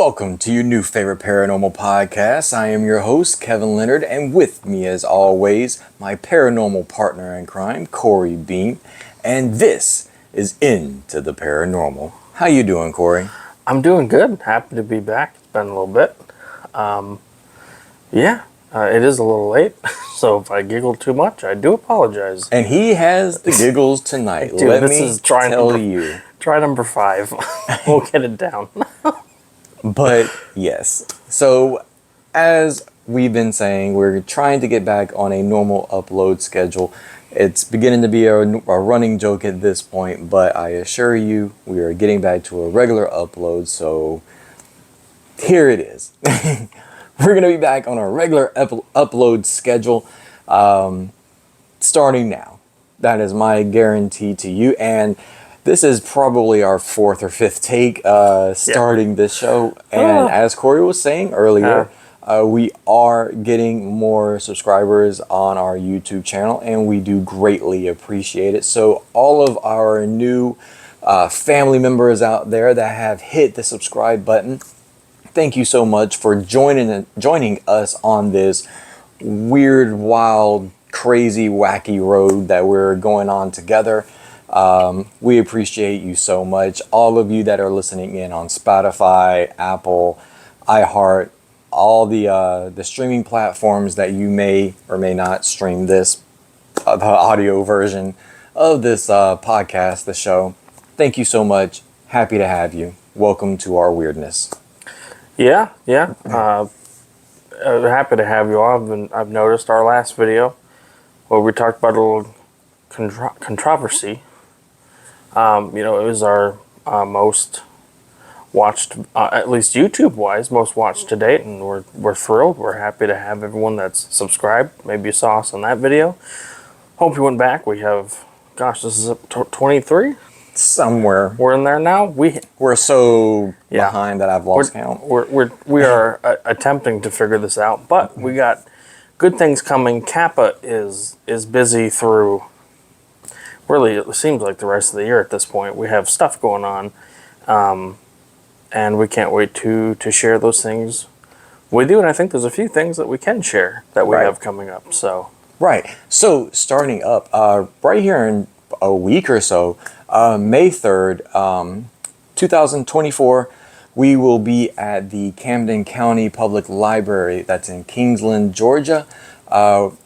Welcome to your new favorite paranormal podcast. I am your host, Kevin Leonard, and with me, as always, my paranormal partner in crime, Corey Beam, and this is Into the Paranormal. How you doing, Corey? I'm doing good. Happy to be back. It's been a little bit. It is a little late, so if I giggle too much, I do apologize. And he has the giggles tonight. Dude, Let me tell you. Try number 5. We'll get it down. But yes, so as we've been saying, we're trying to get back on a normal upload schedule. It's beginning to be a running joke at this point, but I assure you we are getting back to a regular upload, so here it is. We're going to be back on a regular upload schedule starting now. That is my guarantee to you, and this is probably our 4th or 5th take starting this show. And as Corey was saying earlier, we are getting more subscribers on our YouTube channel, and we do greatly appreciate it. So all of our new family members out there that have hit the subscribe button, thank you so much for joining us on this weird, wild, crazy, wacky road that we're going on together. We appreciate you so much. All of you that are listening in on Spotify, Apple, iHeart, all the streaming platforms that you may or may not stream this, the audio version of this podcast, the show. Thank you so much. Happy to have you. Welcome to our weirdness. Yeah. Happy to have you all. I've noticed our last video where we talked about a little controversy. It was our most watched, at least YouTube-wise, most watched to date, and we're thrilled. We're happy to have everyone that's subscribed. Maybe you saw us on that video. Hope you went back. We have, this is 23? Somewhere. We're in there now. We're so behind that I've lost count. We are attempting to figure this out, but we got good things coming. Kappa is busy through... Really, it seems like the rest of the year at this point. We have stuff going on, and we can't wait to share those things with you. And I think there's a few things that we can share that we have coming up. So starting up right here in a week or so, May 3rd, 2024, we will be at the Camden County Public Library. That's in Kingsland, Georgia.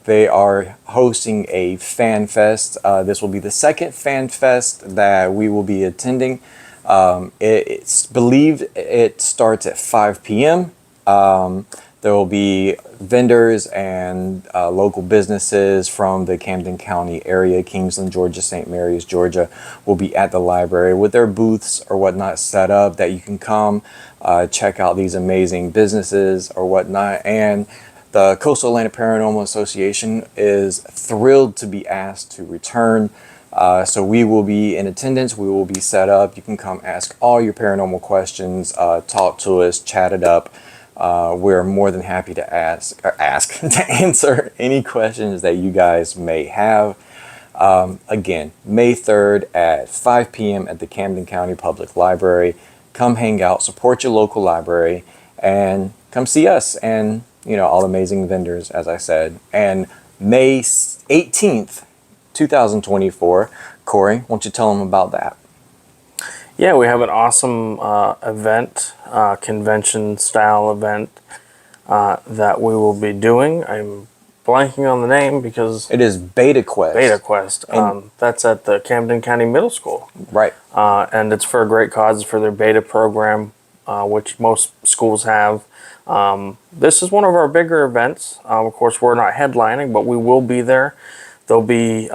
They are hosting a fan fest. This will be the second fan fest that we will be attending. It's believed it starts at 5 p.m. There will be vendors and local businesses from the Camden County area, Kingsland, Georgia, St. Mary's, Georgia, will be at the library with their booths or whatnot set up that you can come check out these amazing businesses or whatnot. And the Coastal Atlantic Paranormal Association is thrilled to be asked to return. So we will be in attendance. We will be set up. You can come ask all your paranormal questions, talk to us, chat it up. We're more than happy to to answer any questions that you guys may have. Again, May 3rd at 5 p.m. at the Camden County Public Library. Come hang out, support your local library, and come see us and all the amazing vendors, as I said. And May 18th, 2024, Corey, won't you tell them about that? Yeah, we have an awesome event, convention-style event that we will be doing. I'm blanking on the name because... It is Beta Quest. Beta Quest. That's at the Camden County Middle School. Right. And it's for a great cause, for their beta program, which most schools have. This is one of our bigger events. Of course, we're not headlining, but we will be there. There'll be,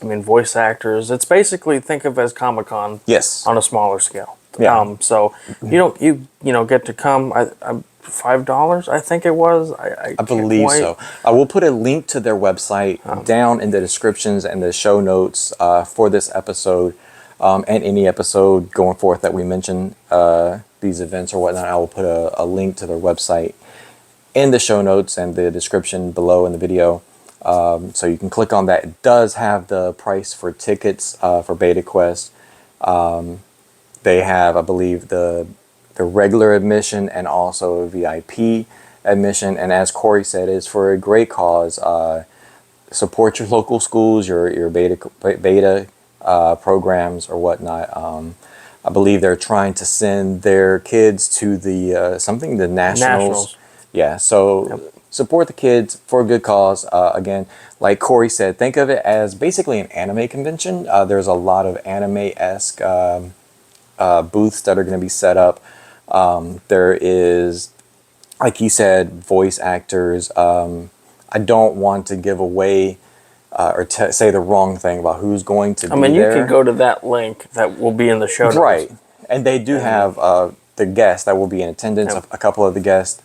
voice actors. It's basically, think of as Comic-Con. Yes. On a smaller scale. Yeah. So you get to come. $5, I think it was. I believe so. I will put a link to their website down in the descriptions and the show notes for this episode, and any episode going forth that we mention these events or whatnot. I will put a link to their website in the show notes and the description below in the video, so you can click on that. It does have the price for tickets for Beta Quest. They have, I believe, the the regular admission and also VIP admission. And as Corey said, it's for a great cause. Support your local schools, your beta programs or whatnot. I believe they're trying to send their kids to the the nationals. Yeah, so support the kids for a good cause. Again, like Corey said, think of it as basically an anime convention. There's a lot of anime-esque booths that are going to be set up. There is, like he said, voice actors. I don't want to give away or say the wrong thing about who's going to be there. You can go to that link that will be in the show notes. Right. And they do have the guests that will be in attendance, a couple of the guests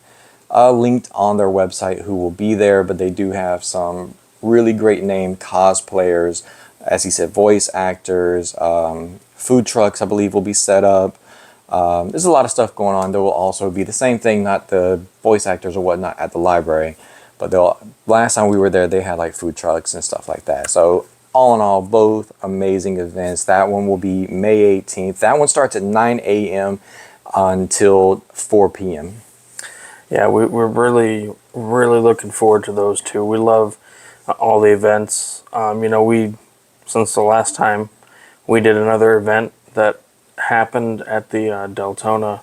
linked on their website who will be there, but they do have some really great name cosplayers, as he said, voice actors, food trucks I believe will be set up. There's a lot of stuff going on. There will also be the same thing, not the voice actors or whatnot at the library, but last time we were there, they had like food trucks and stuff like that. So all in all, both amazing events. That one will be May 18th. That one starts at 9 a.m. until 4 p.m. Yeah, we're really, really looking forward to those two. We love all the events. Since the last time we did another event that happened at the Deltona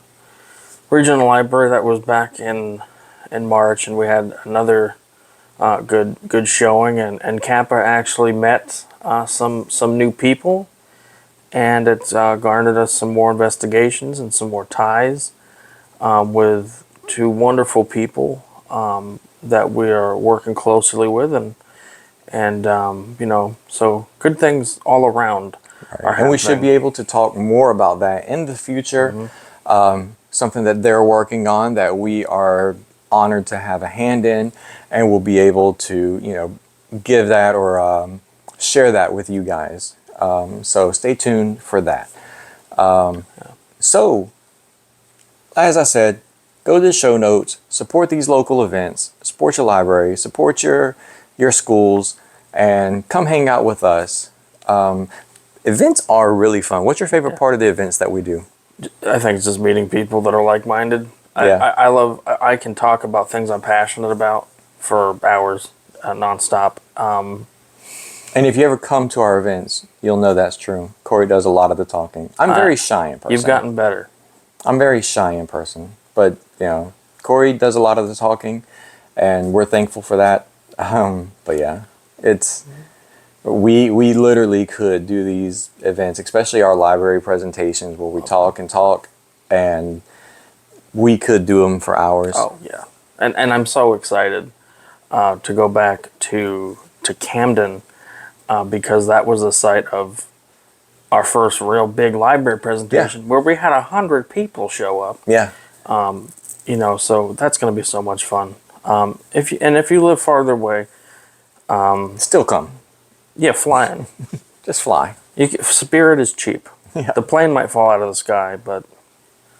Regional Library, that was back in March, and we had another good showing, and Kappa actually met some new people, and it's garnered us some more investigations and some more ties with two wonderful people that we are working closely with, and so good things all around. Right. And we should be able to talk more about that in the future. Something that they're working on that we are honored to have a hand in, and we'll be able to give that or share that with you guys. So stay tuned for that. So as I said, go to the show notes, support these local events, support your library, support your schools, and come hang out with us. Events are really fun. What's your favorite part of the events that we do? I think it's just meeting people that are like-minded. Yeah. I can talk about things I'm passionate about for hours, nonstop. And if you ever come to our events, you'll know that's true. Corey does a lot of the talking. I'm very shy in person. You've gotten better. I'm very shy in person, but Corey does a lot of the talking, and we're thankful for that. But yeah, we literally could do these events, especially our library presentations where we talk, and we could do them for hours. Oh yeah, and I'm so excited to go back to Camden because that was the site of our first real big library presentation where we had 100 people show up. Yeah. So that's going to be so much fun. If you live farther away, still come. Yeah, flying. Just fly. Spirit is cheap. Yeah. The plane might fall out of the sky, but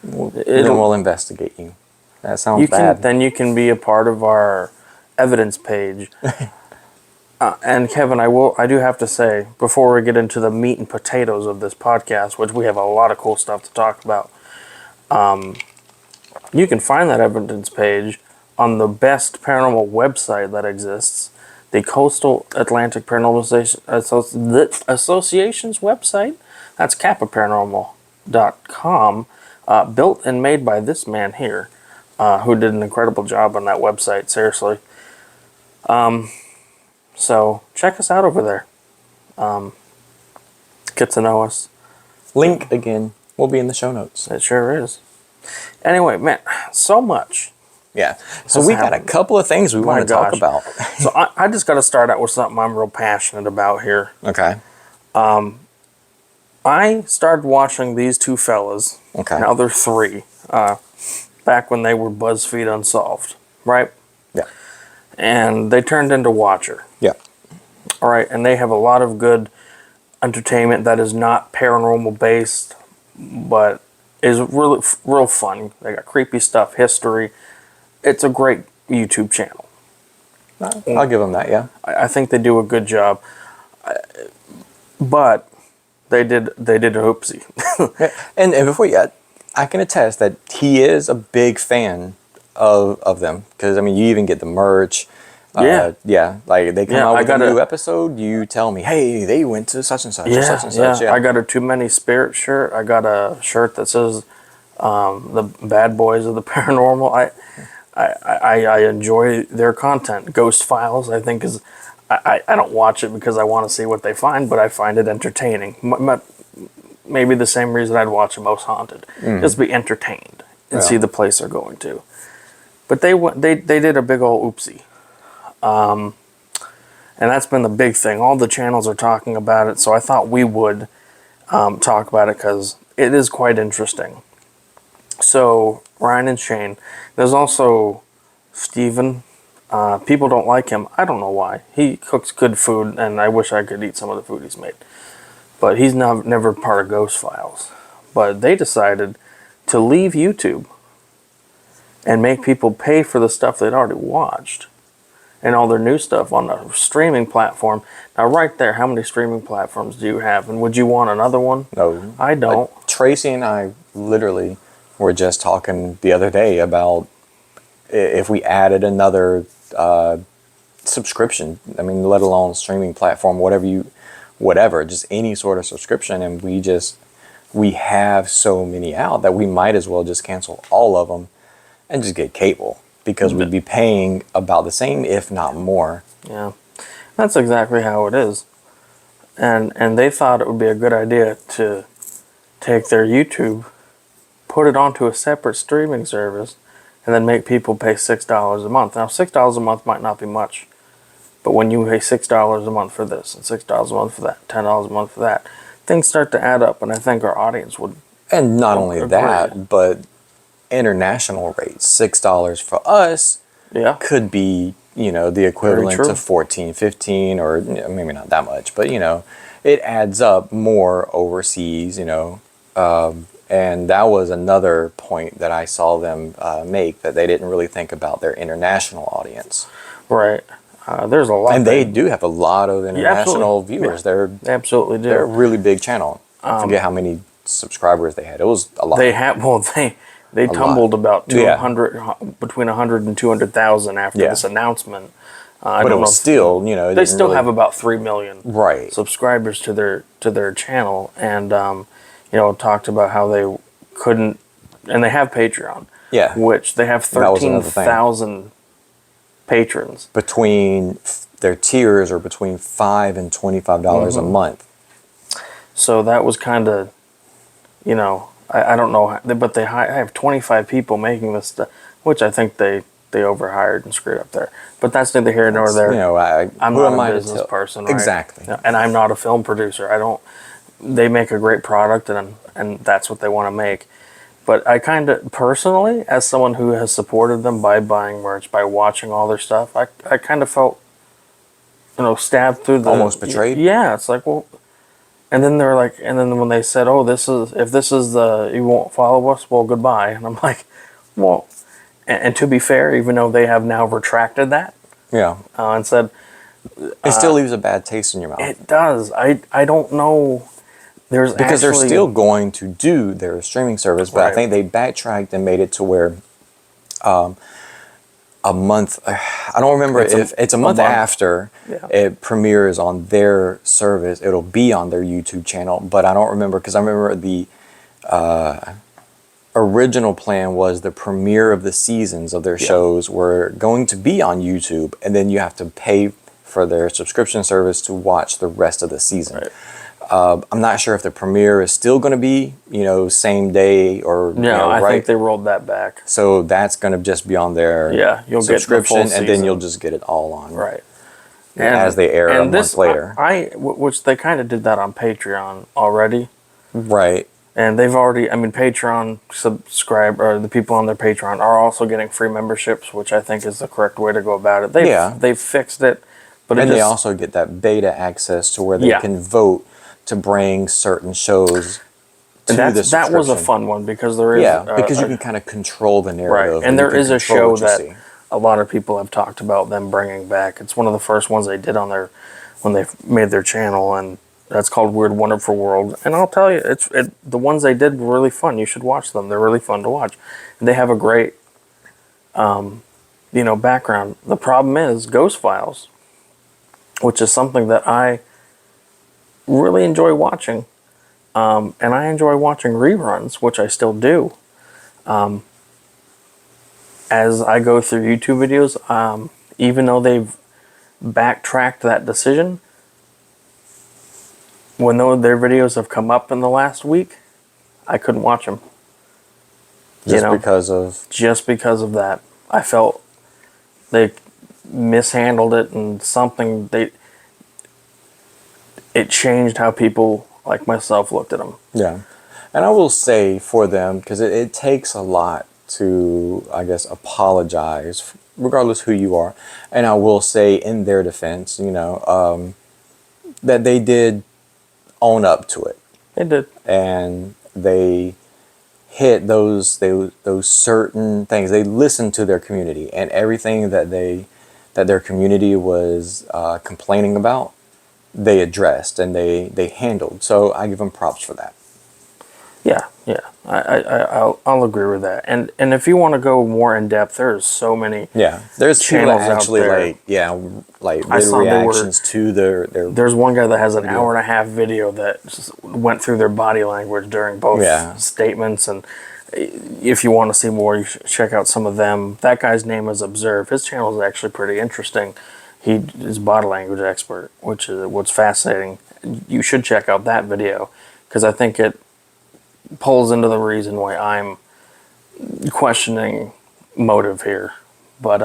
we'll investigate you. That sounds bad. Then you can be a part of our evidence page. And Kevin, I do have to say, before we get into the meat and potatoes of this podcast, which we have a lot of cool stuff to talk about, you can find that evidence page on the best paranormal website that exists, the Coastal Atlantic Paranormal Association's website. That's kappaparanormal.com, built and made by this man here, who did an incredible job on that website, seriously. So check us out over there. Get to know us. Link, again, will be in the show notes. It sure is. Anyway, man, so much. Yeah. So we got a couple of things we want to talk about. So I just got to start out with something I'm real passionate about here. Okay. I started watching these two fellas. Okay. Now they're three. Back when they were BuzzFeed Unsolved, right? Yeah. And they turned into Watcher. Yeah. All right. And they have a lot of good entertainment that is not paranormal based, but is really real fun. They got creepy stuff, history. It's a great YouTube channel. I'll give them that, yeah. I think they do a good job. But they did a oopsie. And before you, I can attest that he is a big fan of them, because I mean, you even get the merch. Yeah, like they come Yeah, out I with a got new a- episode, you tell me, hey, they went to such and such or such Yeah, and yeah. such. Yeah, I got a Too Many Spirit shirt. I got a shirt that says the Bad Boys of the Paranormal. I enjoy their content. Ghost Files, I think, is. I don't watch it because I want to see what they find, but I find it entertaining. Maybe the same reason I'd watch a Most Haunted. Just be entertained and see the place they're going to. But they did a big old oopsie. And that's been the big thing. All the channels are talking about it, so I thought we would talk about it because it is quite interesting. So, Ryan and Shane. There's also Steven. People don't like him. I don't know why. He cooks good food, and I wish I could eat some of the food he's made. But he's never part of Ghost Files. But they decided to leave YouTube and make people pay for the stuff they'd already watched and all their new stuff on a streaming platform. Now, right there, how many streaming platforms do you have? And would you want another one? no, I don't. Tracy and I literally were just talking the other day about if we added another subscription. I mean, let alone streaming platform, whatever, just any sort of subscription, and we have so many out that we might as well just cancel all of them and just get cable, because we'd be paying about the same, if not more. Yeah, that's exactly how it is. And they thought it would be a good idea to take their YouTube, put it onto a separate streaming service, and then make people pay $6 a month. Now, $6 a month might not be much, but when you pay $6 a month for this and $6 a month for that, $10 a month for that, things start to add up, and I think our audience would. And not only agree. that, but international rates, $6 for us Yeah. could be, the equivalent true. to 14, 15, or maybe not that much, but it adds up more overseas, and that was another point that I saw them make, that they didn't really think about their international audience. Right. There's a lot. And they do have a lot of international absolutely. viewers. Yeah. They absolutely do. They're a really big channel. I forget how many subscribers they had. It was a lot. They tumbled about Yeah. 200, between 100 and 200,000 after Yeah. this announcement. But it was still, they still have about 3 million right subscribers to their channel, and talked about how they couldn't, and they have Patreon. Yeah. Which they have That was another thing. 13,000 patrons. Between their tiers are between $5 and $25 a month. So that was kind of, I don't know, but they have 25 people making this stuff, which I think they overhired and screwed up there. But that's neither here nor there. I'm who am not I a to business tell? person, right? Exactly. And I'm not a film producer. They make a great product, and that's what they want to make. But I kind of, personally, as someone who has supported them by buying merch, by watching all their stuff, I kind of felt, stabbed through the... Almost betrayed? Yeah, it's like, well... And then they're like, and then when they said, "Oh, if this is you won't follow us, well, goodbye." And I'm like, well, and to be fair, even though they have now retracted that, Yeah. and said It still leaves a bad taste in your mouth. it does. I don't know. Because they're still going to do their streaming service, but I Right. think they backtracked and made it to where a month, I don't remember if it's a month after Yeah. it premieres on their service, it'll be on their YouTube channel, but I don't remember, because I remember the original plan was the premiere of the seasons of their shows were going to be on YouTube, and then you have to pay for their subscription service to watch the rest of the season. Right. I'm not sure if the premiere is still going to be, same day or I right. think they rolled that back. So that's going to just be on their You'll get the full subscription, and then season. you'll just get it all on Right. as they air a month later. Which they kind of did that on Patreon already. Right. And they've already, Patreon or the people on their Patreon are also getting free memberships, which I think is the correct way to go about it. They've fixed it. But And they also get that beta access to where they can vote to bring certain shows to the subscription. That was a fun one, because there is... because you can kind of control the narrative. Right, and there is a show that see. a lot of people have talked about them bringing back. It's one of the first ones they did when they made their channel, and That's called Weird Wonderful World. And I'll tell you, the ones they did were really fun. You should watch them. They're really fun to watch. And they have a great, background. The problem is Ghost Files, which is something that I really enjoy watching. And I enjoy watching reruns, which I still do. As I go through YouTube videos, even though they've backtracked that decision, when their videos have come up in the last week, I couldn't watch them. Just because of that. I felt they mishandled it, and it changed how people like myself looked at them. Yeah. And I will say for them, because it takes a lot to, I guess, apologize, regardless who you are. And I will say in their defense, that they did own up to it. They did. And they hit those certain things. They listened to their community, and everything that their community was complaining about, they addressed and they handled. So I give them props for that. Yeah. I'll agree with that. And if you want to go more in depth, there's so many. Yeah, there's channels people that actually did reactions to their. There's one guy that has an hour and a half video that just went through their body language during both statements. And if you want to see more, you should check out some of them. That guy's name is Observe. His channel is actually pretty interesting. He is a body language expert, which is what's fascinating. You should check out that video, because I think it pulls into the reason why I'm questioning motive here. But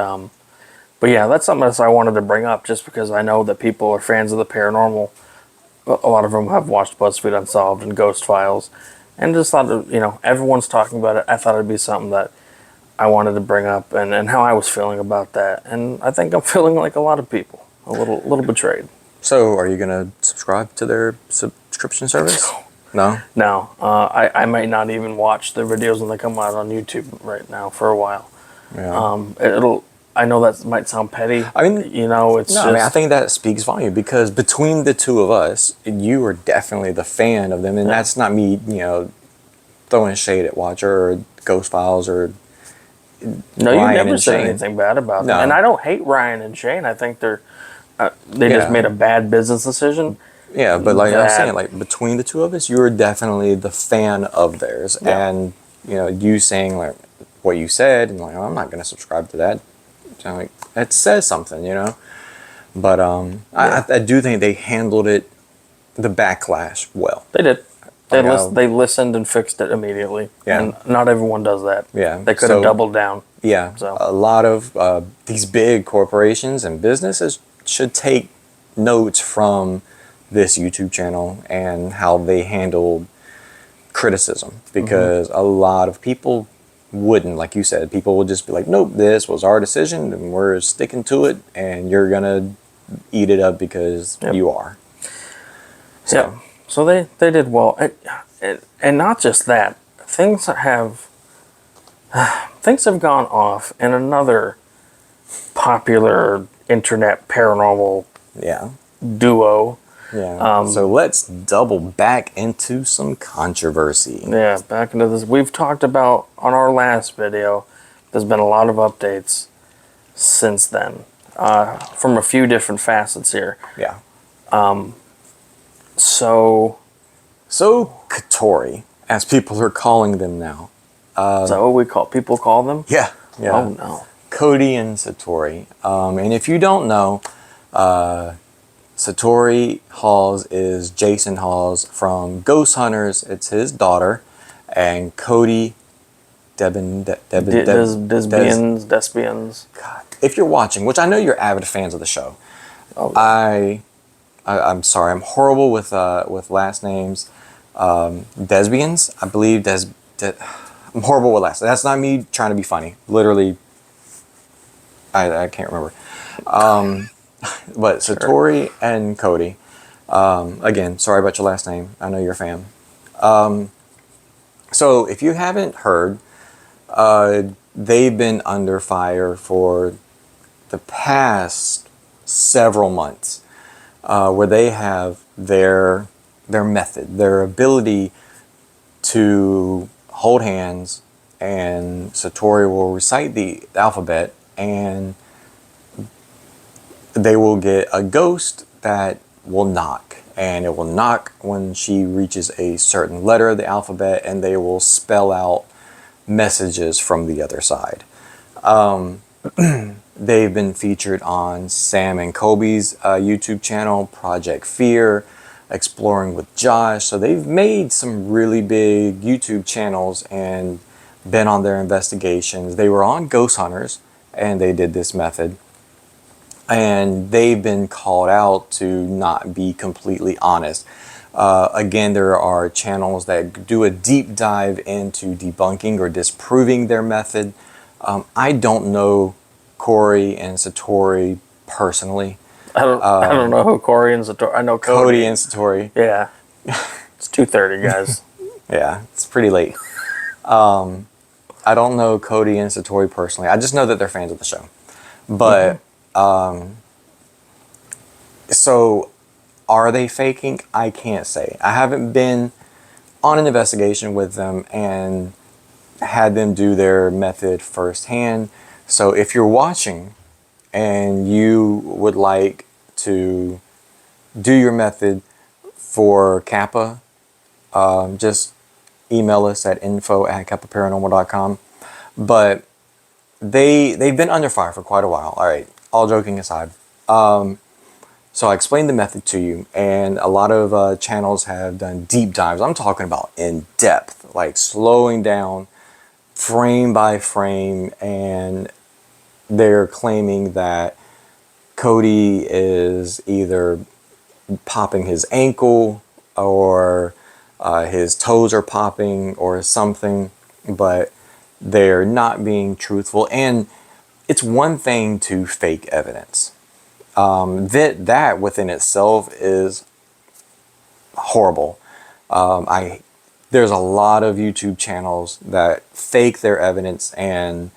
yeah, that's something else I wanted to bring up, just because I know that people are fans of the paranormal. A lot of them have watched BuzzFeed Unsolved and Ghost Files, and just thought, everyone's talking about it. I thought it'd be something that I wanted to bring up, and how I was feeling about that. And I think I'm feeling like a lot of people, a little betrayed. So, are you gonna subscribe to their subscription service? No? No. I might not even watch their videos when they come out on YouTube right now for a while. Yeah. I know that might sound petty. I mean, I think that speaks volume, because between the two of us, you are definitely the fan of them, and that's not me, throwing shade at Watcher or Ghost Files or No, you never said anything bad about them. And I don't hate Ryan and Shane. I think they just made a bad business decision. Yeah, but like I was saying, between the two of us, you are definitely the fan of theirs. Yeah. And, you saying what you said, and I'm not going to subscribe to that. So, that says something, But I do think they handled the backlash well. They did. They listened and fixed it immediately. Yeah. And not everyone does that. Yeah. They could have doubled down. Yeah. So a lot of these big corporations and businesses should take notes from this YouTube channel and how they handled criticism, because a lot of people wouldn't, like you said, people would just be like, nope, this was our decision and we're sticking to it, and you're gonna eat it up because you are. So they did well, and not just that, things have gone off in another popular internet paranormal duo. Yeah. So let's double back into some controversy. Yeah, back into this. We've talked about on our last video. There's been a lot of updates since then, from a few different facets here. Yeah. So Satori, as people are calling them now. Is that what people call them? Yeah. Yeah. Oh no. Cody and Satori. And if you don't know, Satori Halls is Jason Halls from Ghost Hunters. It's his daughter. And Cody Desbians. God. If you're watching, which I know you're avid fans of the show, I'm sorry, I'm horrible with last names. Desbians, I believe. I'm horrible with last names. That's not me trying to be funny. Literally, I can't remember. But Satori and Cody, again, sorry about your last name. I know you're a fan. So if you haven't heard, they've been under fire for the past several months, where they have their their method, their ability to hold hands, and Satori will recite the alphabet, and they will get a ghost that will knock, and it will knock when she reaches a certain letter of the alphabet, and they will spell out messages from the other side. They've been featured on Sam and Kobe's YouTube channel, Project Fear, Exploring with Josh. So they've made some really big YouTube channels and been on their investigations. They were on Ghost Hunters and they did this method. And they've been called out to not be completely honest. Again, there are channels that do a deep dive into debunking or disproving their method. I don't know Corey and Satori personally. I don't know who Corey and Satori. I know Cody and Satori. Yeah, it's 2:30, guys. Yeah, it's pretty late. I don't know Cody and Satori personally. I just know that they're fans of the show. But so are they faking? I can't say. I haven't been on an investigation with them and had them do their method firsthand. So if you're watching and you would like to do your method for Kappa, just email us at info@kappaparanormal.com. But they've been under fire for quite a while. All right, all joking aside. So I explained the method to you, and a lot of channels have done deep dives. I'm talking about in depth, like slowing down frame by frame, and they're claiming that Cody is either popping his ankle or his toes are popping or something, but they're not being truthful. And it's one thing to fake evidence. That within itself is horrible. There's a lot of YouTube channels that fake their evidence and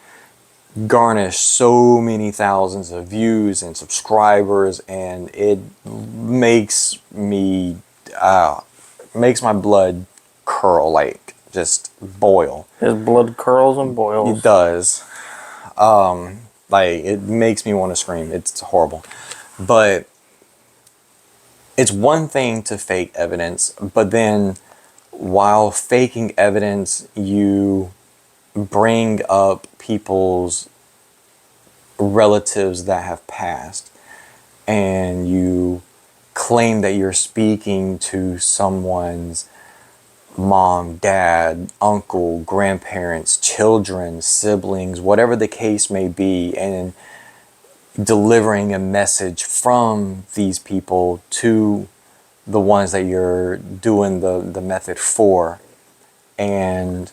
garnish so many thousands of views and subscribers, and it makes me makes my blood curl, like just boil. His blood curls and boils. It does. Like it makes me want to scream. It's horrible. But it's one thing to fake evidence, but then while faking evidence, you bring up people's relatives that have passed, and you claim that you're speaking to someone's mom, dad, uncle, grandparents, children, siblings, whatever the case may be, and delivering a message from these people to the ones that you're doing the method for, and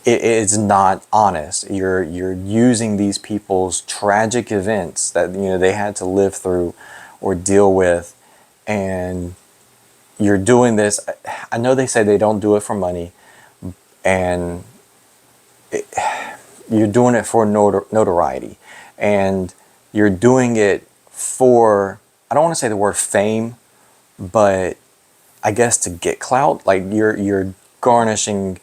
it's not honest. You're using these people's tragic events that they had to live through or deal with, and you're doing this. I know they say they don't do it for money, and you're doing it for notoriety, and you're doing it for, I don't want to say the word fame, but I guess to get clout. Like you're garnishing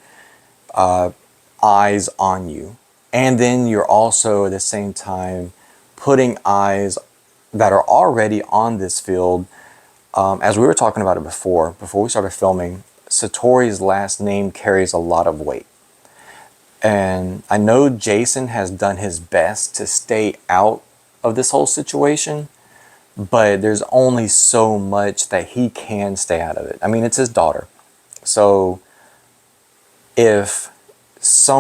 eyes on you, and then you're also at the same time putting eyes that are already on this field. As we were talking about it before we started filming, Satori's last name carries a lot of weight. And I know Jason has done his best to stay out of this whole situation, but there's only so much that he can stay out of it. I mean, it's his daughter. So if your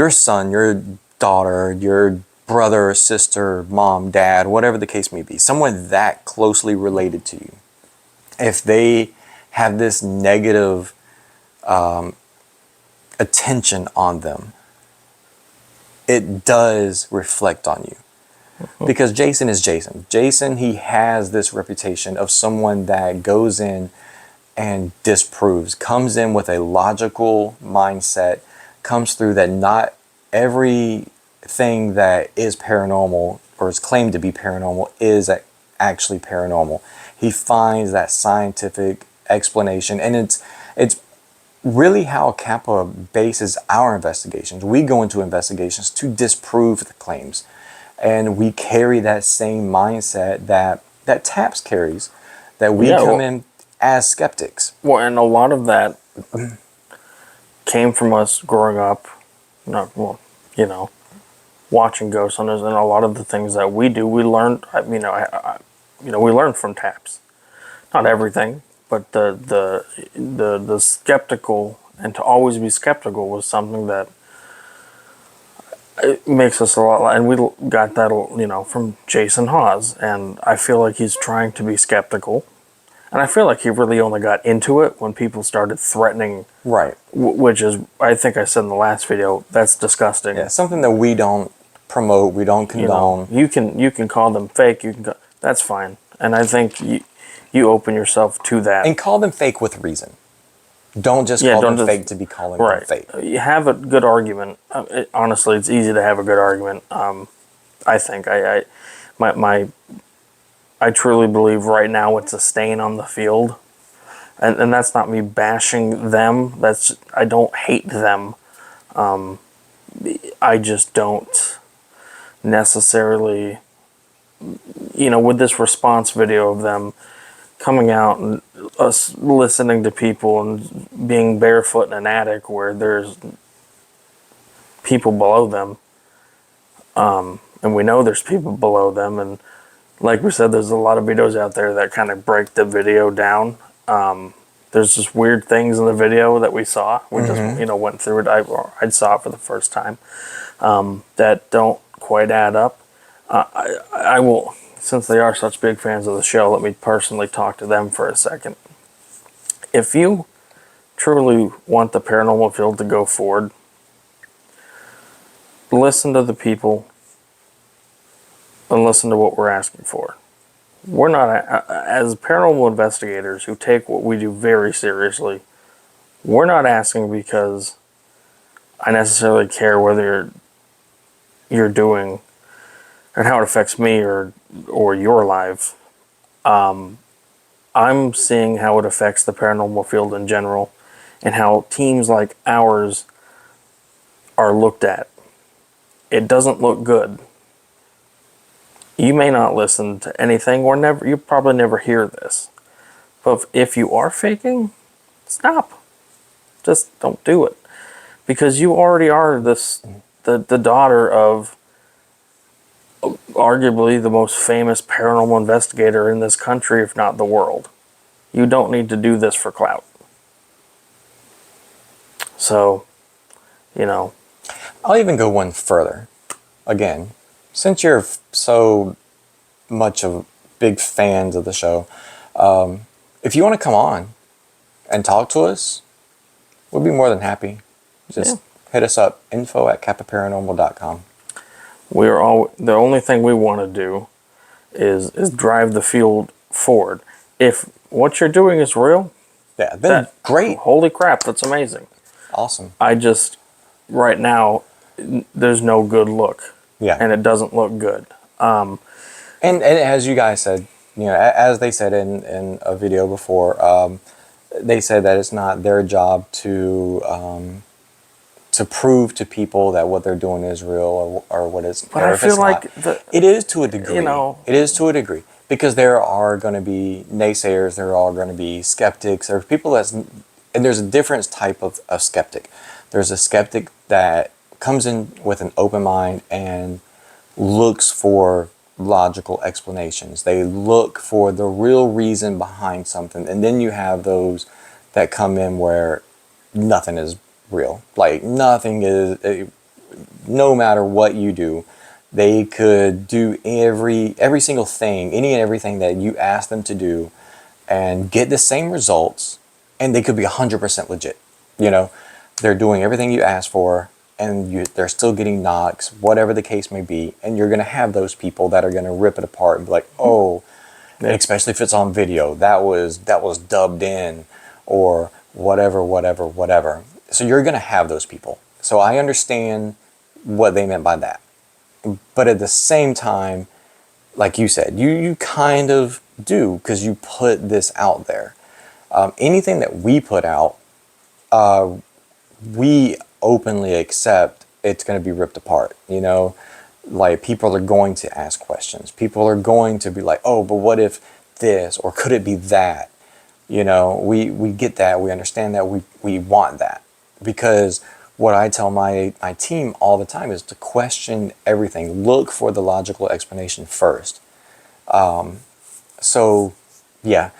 son, your daughter, your brother or sister, mom, dad, whatever the case may be, someone that closely related to you, if they have this negative attention on them, it does reflect on you. Because Jason is Jason. Jason, he has this reputation of someone that goes in and disproves, comes in with a logical mindset, comes through that not everything that is paranormal or is claimed to be paranormal is actually paranormal. He finds that scientific explanation, and it's really how Kappa bases our investigations. We go into investigations to disprove the claims, and we carry that same mindset that TAPS carries, that we come in as skeptics. Well, and a lot of that came from us growing up, watching ghost hunters, and a lot of the things that we do, we learned. We learned from TAPS. Not everything, but the skeptical, and to always be skeptical was something that it makes us a lot. And we got that, from Jason Hawes, and I feel like he's trying to be skeptical. And I feel like he really only got into it when people started threatening. Right. Which is, I think I said in the last video, that's disgusting. Yeah, something that we don't promote, we don't condone. You can call them fake. That's fine. And I think you open yourself to that. And call them fake with reason. Don't just call them fake to be calling them fake. You have a good argument. Honestly, it's easy to have a good argument. I think I truly believe right now it's a stain on the field, and that's not me bashing them. I don't hate them. I just don't necessarily, with this response video of them coming out and us listening to people and being barefoot in an attic where there's people below them, and we know there's people below them, and like we said, there's a lot of videos out there that kind of break the video down. There's just weird things in the video that we saw. We just, went through it. I saw it for the first time that don't quite add up. I will, since they are such big fans of the show, let me personally talk to them for a second. If you truly want the paranormal field to go forward, listen to the people and listen to what we're asking for. We're not, as paranormal investigators who take what we do very seriously, we're not asking because I necessarily care whether you're doing and how it affects me or your life. I'm seeing how it affects the paranormal field in general and how teams like ours are looked at. It doesn't look good. You may not listen to anything or you probably never hear this. But if you are faking, stop. Just don't do it. Because you already are the daughter of arguably the most famous paranormal investigator in this country, if not the world. You don't need to do this for clout. So, I'll even go one further. Again, since you're so much of big fans of the show, if you want to come on and talk to us, we'll be more than happy. Just hit us up, info@kappaparanormal.com. The only thing we want to do is drive the field forward. If what you're doing is real, then great. Holy crap, that's amazing. Awesome. I just, right now, there's no good look. Yeah. And it doesn't look good. And as you guys said, as they said in a video before, they said that it's not their job to prove to people that what they're doing is real or what is. But I feel like it is to a degree. It is to a degree because there are going to be naysayers. There are going to be skeptics. There are people and there's a different type of skeptic. There's a skeptic that comes in with an open mind and looks for logical explanations. They look for the real reason behind something. And then you have those that come in where nothing is real. Like nothing is, no matter what you do, they could do every single thing, any and everything that you ask them to do and get the same results, and they could be 100% legit. They're doing everything you ask for, and they're still getting knocks, whatever the case may be, and you're going to have those people that are going to rip it apart and be like, oh, and especially if it's on video, that was dubbed in, or whatever. So you're going to have those people. So I understand what they meant by that. But at the same time, like you said, you kind of do, because you put this out there. Anything that we put out, we openly accept it's going to be ripped apart, you know? Like, people are going to ask questions. People are going to be like, oh, but what if this, or could it be that? You know, we get that, we understand that, we want that. Because what I tell my team all the time is to question everything. Look for the logical explanation first. So, yeah.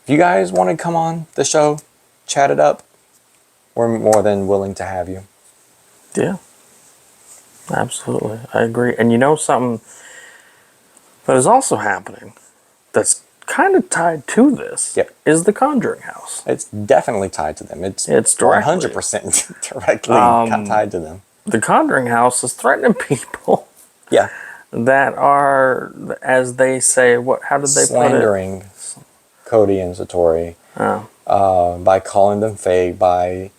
If you guys want to come on the show, chat it up, we're more than willing to have you. Yeah. Absolutely. I agree. And you know something that is also happening that's kind of tied to this Yep. is the Conjuring House. It's definitely tied to them. It's directly. 100% directly tied to them. The Conjuring House is threatening people. Yeah. That are, as they say, how did they slandering Cody and Satori by calling them fake, by,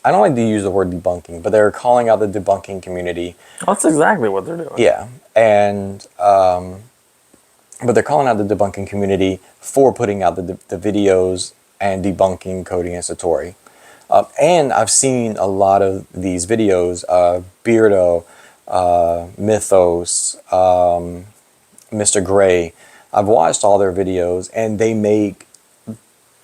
I don't like to use the word debunking, but they're calling out the debunking community. That's exactly what they're doing. Yeah. And but they're calling out the debunking community for putting out the videos and debunking Cody and Satori. And I've seen a lot of these videos, Beardo, Mythos, Mr. Gray. I've watched all their videos, and they make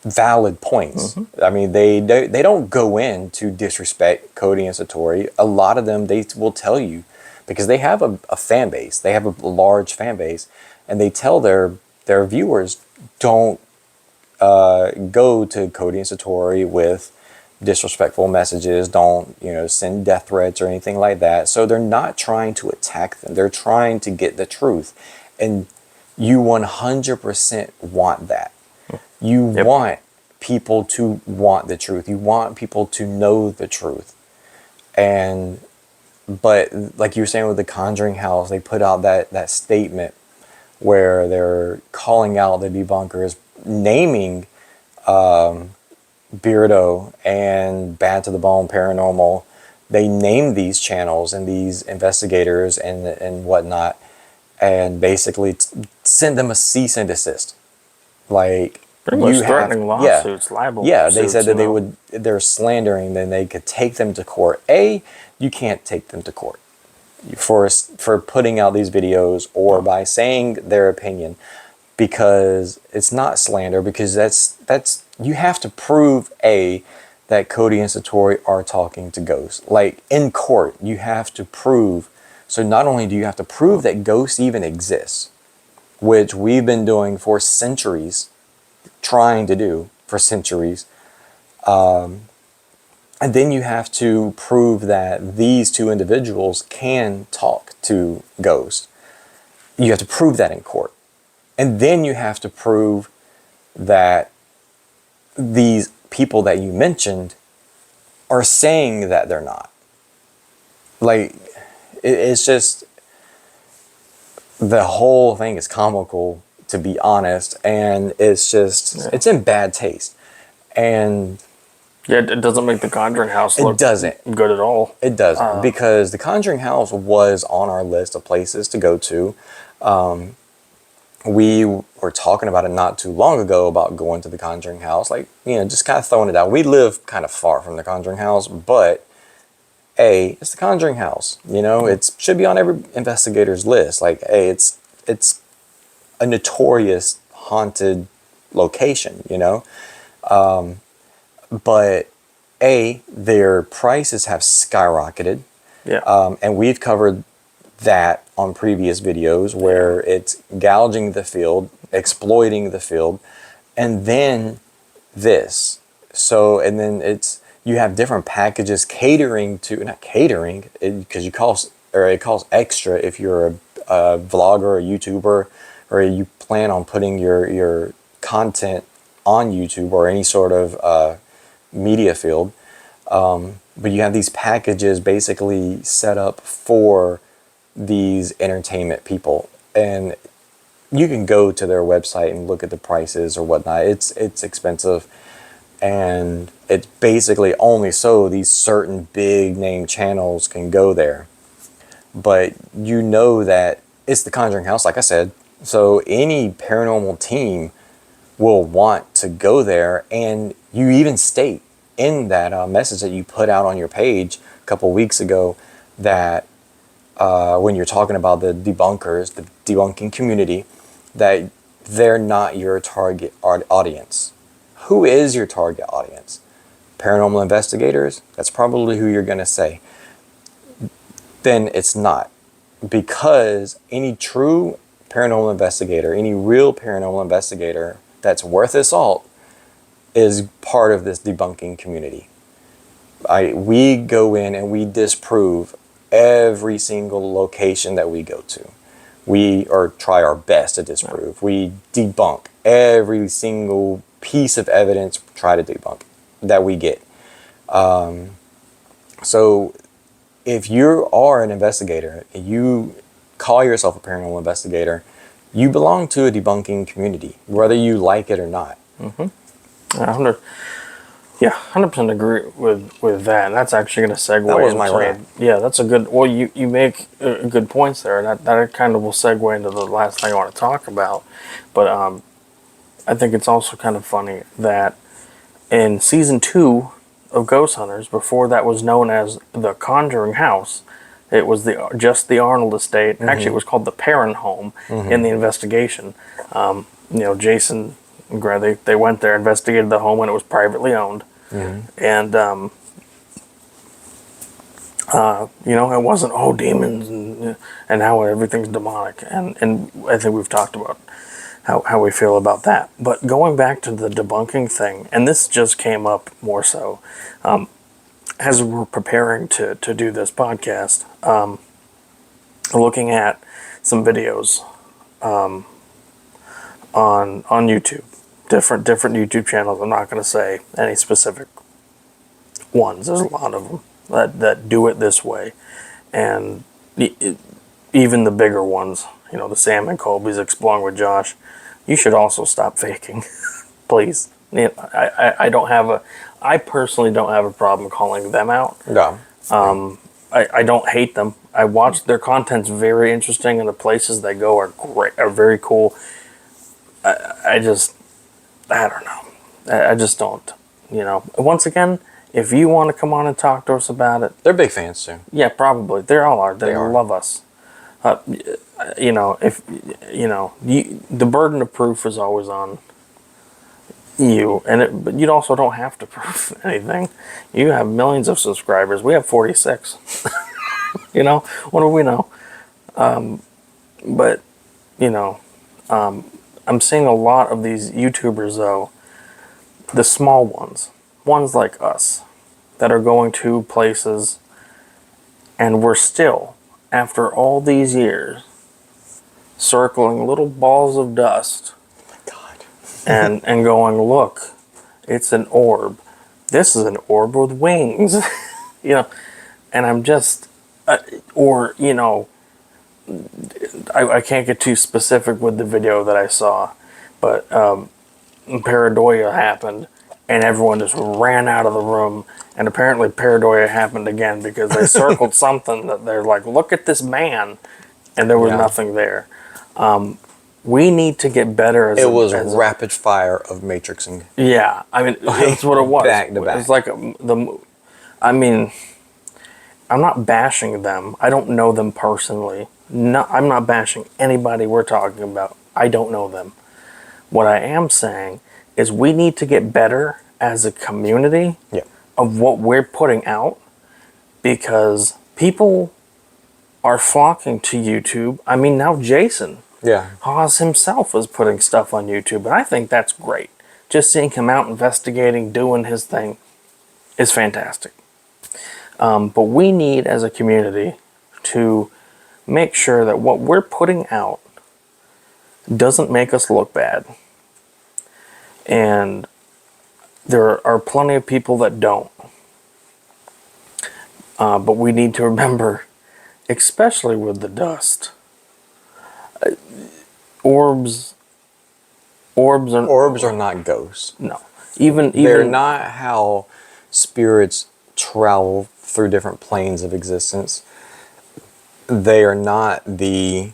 valid points. I mean, they don't go in to disrespect Cody and Satori. A lot of them, they will tell you, because they have a fan base. They have a large fan base, and they tell their viewers, don't go to Cody and Satori with disrespectful messages. Don't, send death threats or anything like that. So they're not trying to attack them. They're trying to get the truth. And you 100% want that. You want people to want the truth. You want people to know the truth. But like you were saying with the Conjuring House, they put out that statement where they're calling out the debunkers, naming Beardo and Bad to the Bone Paranormal. They named these channels and these investigators and whatnot, and basically send them a cease and desist. Like, pretty much threatening lawsuits, libel. Yeah, they said that they're slandering, then they could take them to court. You can't take them to court for putting out these videos or by saying their opinion, because it's not slander, because that's you have to prove that Cody and Satori are talking to ghosts. Like, in court, you have to prove. So not only do you have to prove that ghosts even exist, which we've been doing for centuries, trying to do for centuries, and then you have to prove that these two individuals can talk to ghosts. You have to prove that in court. And then you have to prove that these people that you mentioned are saying that they're not. Like, it's just, the whole thing is comical, to be honest, and it's just, it's in bad taste. And yeah, it doesn't make the Conjuring House look good at all. It doesn't, because the Conjuring House was on our list of places to go to. We were talking about it not too long ago about going to the Conjuring House, like, just kind of throwing it out. We live kind of far from the Conjuring House, but it's the Conjuring House. It should be on every investigator's list. Like, it's a notorious haunted location, but their prices have skyrocketed. Yeah. And we've covered that on previous videos, where it's gouging the field, exploiting the field, and then this. So, and then you have different packages catering to, not catering, because it costs extra if you're a vlogger, a YouTuber, or you plan on putting your content on YouTube or any sort of media field. But you have these packages basically set up for these entertainment people, and you can go to their website and look at the prices or whatnot. It's expensive, and it's basically only so these certain big name channels can go there. But that it's the Conjuring House, like I said. So any paranormal team will want to go there, and you even state in that message that you put out on your page a couple weeks ago that when you're talking about the debunkers, the debunking community, that they're not your target audience. Who is your target audience? Paranormal investigators? That's probably who you're going to say. Then it's not. Because any true paranormal investigator, any real paranormal investigator that's worth his salt is part of this debunking community. We go in and we disprove every single location that we go to. Or try our best to disprove. We debunk every single piece of evidence, try to debunk, that we get. So if you are an investigator, you call yourself a paranormal investigator, you belong to a debunking community, whether you like it or not. Mm-hmm. 100% agree with that. And that's actually going to segue. That was my rant. Yeah, that's a good. Well, you make good points there, and that kind of will segue into the last thing I want to talk about. But I think it's also kind of funny that in season 2 of Ghost Hunters, before that was known as the Conjuring House, it was just the Arnold estate. Mm-hmm. Actually, it was called the Perrin home. Mm-hmm. In the investigation. Jason and Greg, they went there, investigated the home, and it was privately owned. Mm-hmm. And it wasn't demons and how everything's demonic. And I think we've talked about how we feel about that. But going back to the debunking thing, and this just came up more so as we're preparing to do this podcast, looking at some videos on YouTube, different YouTube channels. I'm not going to say any specific ones. There's a lot of them that do it this way, and even the bigger ones, the Sam and Colby's Exploring with Josh. You should also stop faking, please. I personally don't have a problem calling them out. No. I don't hate them. I watch their content's very interesting, and the places they go are very cool. I don't know. I just don't. Once again, if you want to come on and talk to us about it, they're big fans too. Yeah, probably. They all are. They love us. The burden of proof is always on you, but you also don't have to prove anything. You have millions of subscribers. We have 46. What do we know? But I'm seeing a lot of these YouTubers, though, the small ones like us, that are going to places, and we're still, after all these years, circling little balls of dust. Oh my God. and going, look, it's an orb. This is an orb with wings. And I'm just, I can't get too specific with the video that I saw, but pareidolia happened, and everyone just ran out of the room. And apparently pareidolia happened again because they circled something that they're like, look at this man, and there was nothing there. We need to get better. It was rapid fire of matrixing. Yeah, I mean, that's what it was. Back to back. It's like I'm not bashing them. I don't know them personally. No, I'm not bashing anybody we're talking about. I don't know them. What I am saying is we need to get better as a community of what we're putting out, because people are flocking to YouTube. I mean, now Jason Hawes himself is putting stuff on YouTube, and I think that's great. Just seeing him out investigating, doing his thing is fantastic. But we need, as a community, to make sure that what we're putting out doesn't make us look bad. And there are plenty of people that don't. But we need to remember, especially with the dust, orbs are not ghosts. No. Even they're not how spirits travel through different planes of existence. They are not the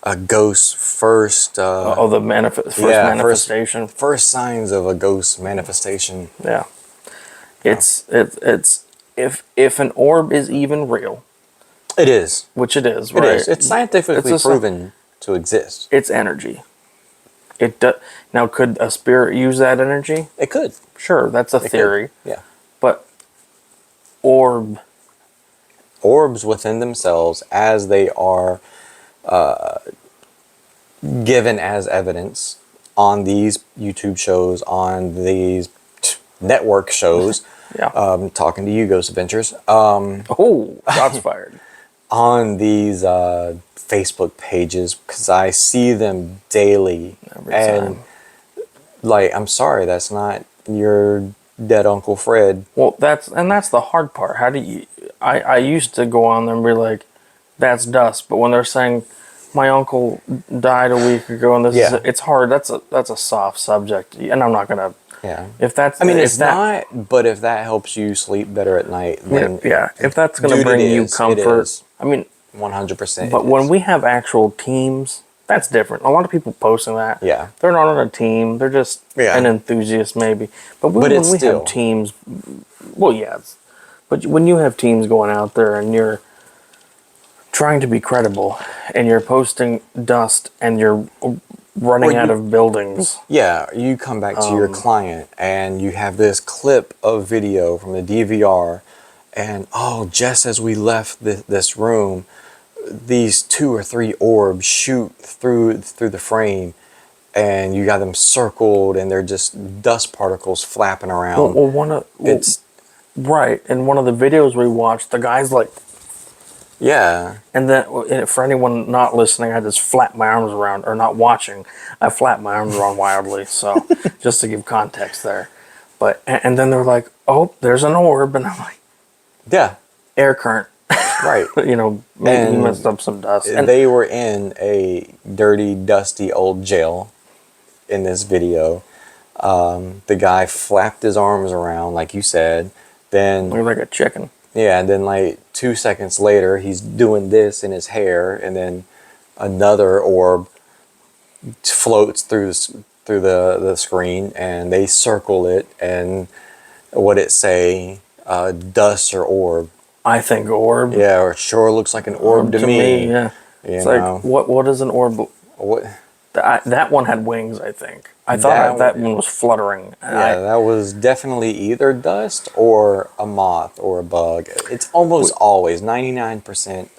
a ghost's first the first manifestation. first signs of a ghost manifestation. Yeah. It's if an orb is even real, It is. which it is, It right? is. It's scientifically It's proven to exist. It's energy. Now, could a spirit use that energy? It could. Sure, that's a theory. Yeah. But orb, Orbs within themselves, as they are given as evidence on these YouTube shows, on these network shows, yeah. talking to you, Ghost Adventures, Oh, shots fired. on these Facebook pages, because I see them daily. Every and time. like, I'm sorry, that's not your dead Uncle Fred. Well, that's the hard part. How do you? I used to go on there and be like, "That's dust," but when they're saying, "My uncle died a week ago," and this Yeah. it's hard. That's a soft subject, and I'm not gonna. Yeah. If that's, I mean, if it's that, not, but if that helps you sleep better at night, then yeah. If that's gonna dude, bring it you is. It comfort, is. I mean, 100%. but when we have actual teams, that's different. A lot of people posting that. Yeah. They're not on a team. They're just Yeah. an enthusiast, maybe. But But when it's we still- have teams, well, yeah. But when you have teams going out there and you're trying to be credible and you're posting dust and you're running out of buildings. Yeah, you come back to your client and you have this clip of video from the DVR, and just as we left this room, these 2 or 3 orbs shoot through the frame, and you got them circled, and they're just dust particles flapping around. It's right. In one of the videos we watched, the guy's like, yeah, and then for anyone not listening, I just flap my arms around, or not watching, I flap my arms around wildly. So just to give context there. But and then they're like, "Oh, there's an orb," and I'm like, yeah, "Air current." right. Maybe he And messed up some dust. And they were in a dirty, dusty old jail in this video. The guy flapped his arms around, like you said. Then, we're like a chicken. yeah, and then like 2 seconds later, he's doing this in his hair, and then another orb floats through the screen, and they circle it, and what it say, dust or orb. I think orb. Yeah, or it sure looks like an orb to me. Yeah. You It's know? like, what is an orb? What? That one had wings, I think. I thought that one was fluttering. Yeah, that was definitely either dust or a moth or a bug. It's almost always, 99%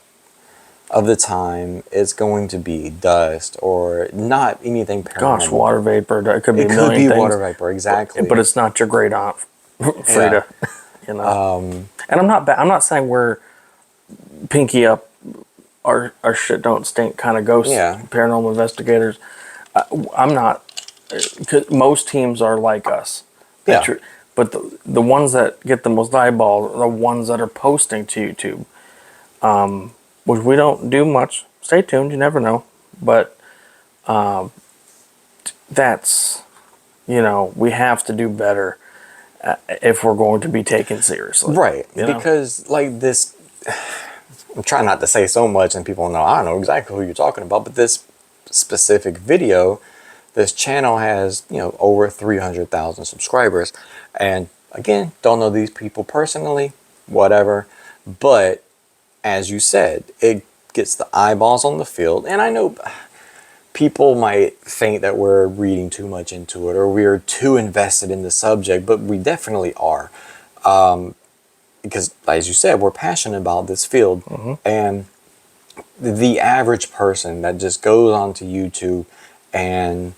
of the time, it's going to be dust or not anything paranormal. Gosh, water vapor. It could be It a could million be things. water vapor, exactly. But it's not your great aunt, Frida. And I'm not saying we're pinky up, our shit don't stink kind of ghost paranormal investigators. I'm not. 'Cause most teams are like us. Yeah. But the ones that get the most eyeballs are the ones that are posting to YouTube, which we don't do much. Stay tuned, you never know. But that's, we have to do better if we're going to be taken seriously. Right. You know? Because, like, this, I'm trying not to say so much, and people know, I don't know exactly who you're talking about, but this specific video, this channel has, over 300,000 subscribers. And again, don't know these people personally, whatever. But as you said, it gets the eyeballs on the field. And I know people might think that we're reading too much into it or we're too invested in the subject, but we definitely are. Because, as you said, we're passionate about this field. Mm-hmm. And the average person that just goes onto YouTube and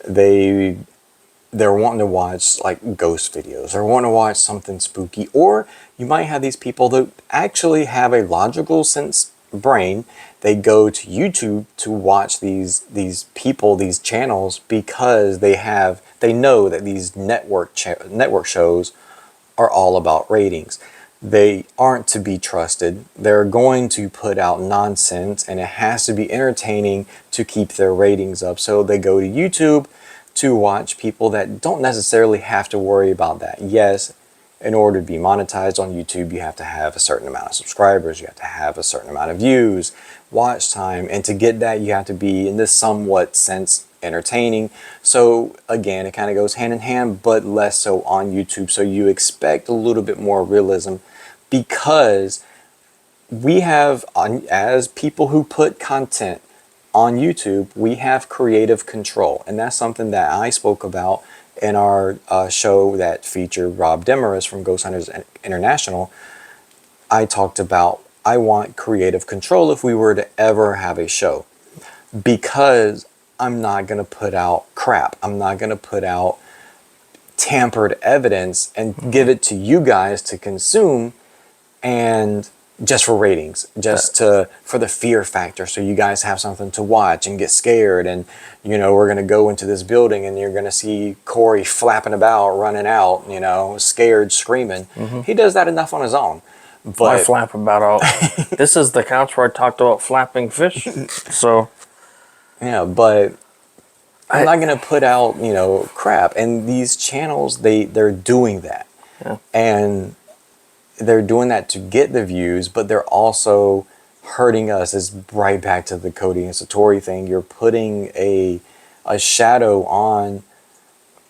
they're wanting to watch like ghost videos or want to watch something spooky, or you might have these people that actually have a logical sense brain. They go to YouTube to watch these people, these channels, because they know that these network shows are all about ratings. They aren't to be trusted. They're going to put out nonsense, and it has to be entertaining to keep their ratings up. So they go to YouTube to watch people that don't necessarily have to worry about that. Yes, in order to be monetized on YouTube, you have to have a certain amount of subscribers, you have to have a certain amount of views, watch time, and to get that, you have to be, in this somewhat sense, entertaining. So again, it kind of goes hand in hand, but less so on YouTube. So you expect a little bit more realism, because we have, as people who put content on YouTube, we have creative control. And that's something that I spoke about in our show that featured Rob Demarest from Ghost Hunters International. I talked about, I want creative control if we were to ever have a show, because I'm not going to put out crap. I'm not going to put out tampered evidence and give it to you guys to consume, and just for ratings, for the fear factor, so you guys have something to watch and get scared. And we're going to go into this building and you're going to see Corey flapping about, running out, scared, screaming. He does that enough on his own. But I flap about all. This is the couch where I talked about flapping fish. So yeah, but I'm not going to put out crap. And these channels, they're doing that. Yeah. And they're doing that to get the views, but they're also hurting us. It's right back to the Cody and Satori thing. You're putting a shadow on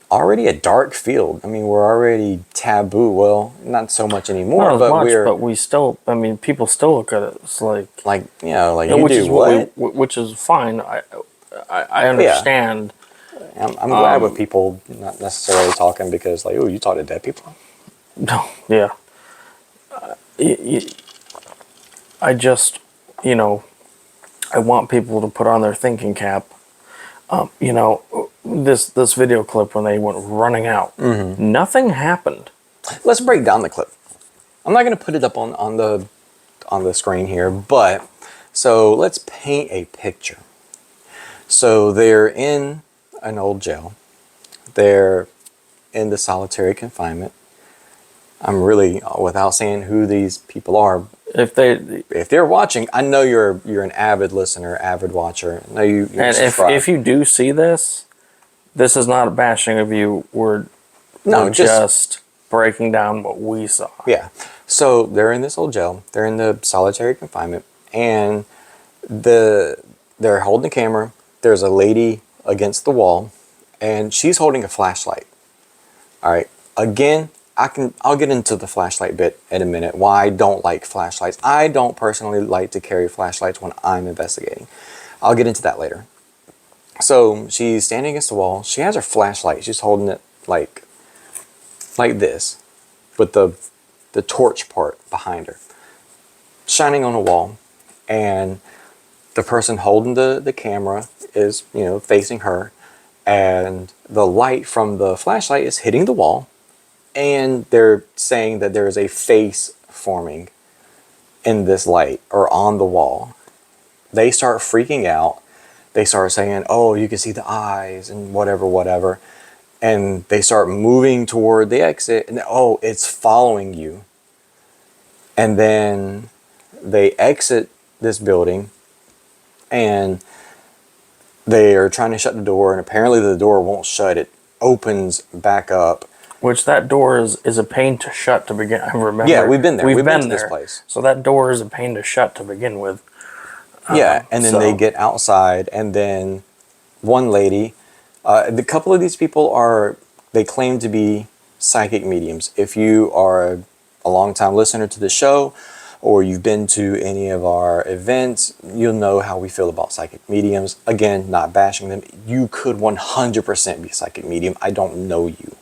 already a dark field. I mean, we're already taboo. Well, not so much anymore, but we still, I mean, people still look at it. It's like you which do is what? which is fine. I understand. Yeah. I'm glad with people not necessarily talking because oh, you talk to dead people. No, yeah. I just, I want people to put on their thinking cap. This video clip when they went running out, nothing happened. Let's break down the clip. I'm not going to put it up on the screen here, but so let's paint a picture. So they're in an old jail. They're in the solitary confinement. I'm really, without saying who these people are, if they're watching, I know you're an avid listener, avid watcher. I know you're and if you do see this is not a bashing of you. We're just breaking down what we saw. Yeah. So they're in this old jail. They're in the solitary confinement, and they're holding the camera. There's a lady against the wall, and she's holding a flashlight. All right. Again, I'll get into the flashlight bit in a minute, why I don't like flashlights. I don't personally like to carry flashlights when I'm investigating. I'll get into that later. So she's standing against the wall. She has her flashlight. She's holding it like this, with the torch part behind her, shining on a wall. And the person holding the camera is, facing her. And the light from the flashlight is hitting the wall. And they're saying that there is a face forming in this light or on the wall. They start freaking out. They start saying, oh, you can see the eyes and whatever. And they start moving toward the exit. And oh, it's following you. And then they exit this building. And they are trying to shut the door. And apparently the door won't shut. It opens back up. Which that door is a pain to shut to begin. I remember. Yeah, we've been there. We've been to there. this place. So that door is a pain to shut to begin with. Yeah, and then they get outside, and then one lady, a couple of these people they claim to be psychic mediums. If you are a long-time listener to the show, or you've been to any of our events, you'll know how we feel about psychic mediums. Again, not bashing them. You could 100% be a psychic medium. I don't know you.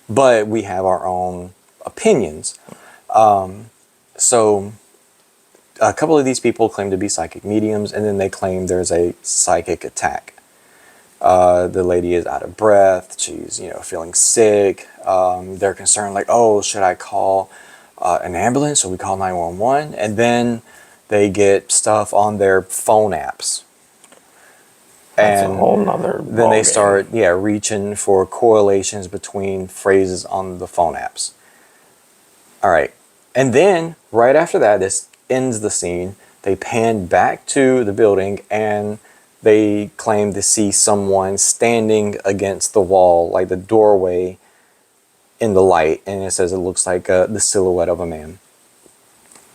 But we have our own opinions. So a couple of these people claim to be psychic mediums, and then they claim there's a psychic attack. The lady is out of breath. She's, feeling sick. They're concerned, like, oh, should I call an ambulance? Should we call 911? And then they get stuff on their phone apps. That's a whole nother ballgame. Then they start, reaching for correlations between phrases on the phone apps. All right. And then, right after that, this ends the scene. They pan back to the building, and they claim to see someone standing against the wall, like the doorway in the light, and it says it looks like the silhouette of a man.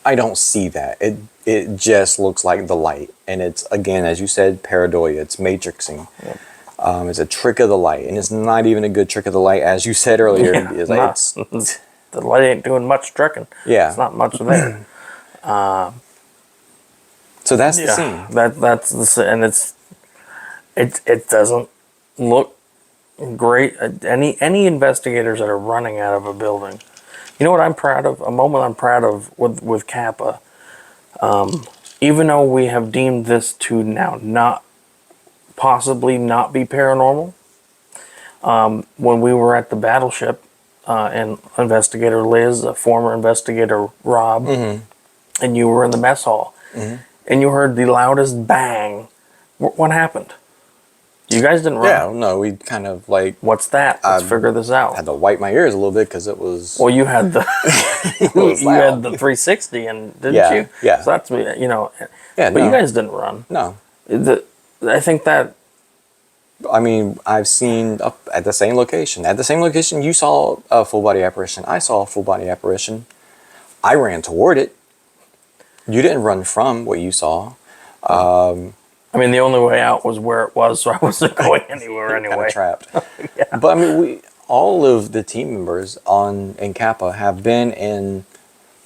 I don't see that. It just looks like the light, and it's, again, as you said, pareidolia. It's matrixing. Yep. It's a trick of the light, and it's not even a good trick of the light, as you said earlier. Yeah, It's like, the light ain't doing much tricking. Yeah. It's not much there. So that's the scene. That's the, and it doesn't look great. Any investigators that are running out of a building, you know what I'm proud of? A moment I'm proud of with Kappa. Even though we have deemed this to now possibly not be paranormal, when we were at the battleship, and investigator Liz, a former investigator Rob, and you were in the mess hall, and you heard the loudest bang. What happened? You guys didn't run. Yeah, no, we kind of like... What's that? Let's figure this out. Had to wipe my ears a little bit because it was... Well, you had the you had the 360, and didn't you? Yeah. So that's, you know. Yeah, but you guys didn't run. No. I think that... I mean, I've seen up at the same location. At the same location, you saw a full-body apparition. I saw a full-body apparition. I ran toward it. You didn't run from what you saw. I mean, the only way out was where it was, so I wasn't going anywhere anyway. Kind of trapped. Yeah. But I mean, all of the team members in Kappa have been in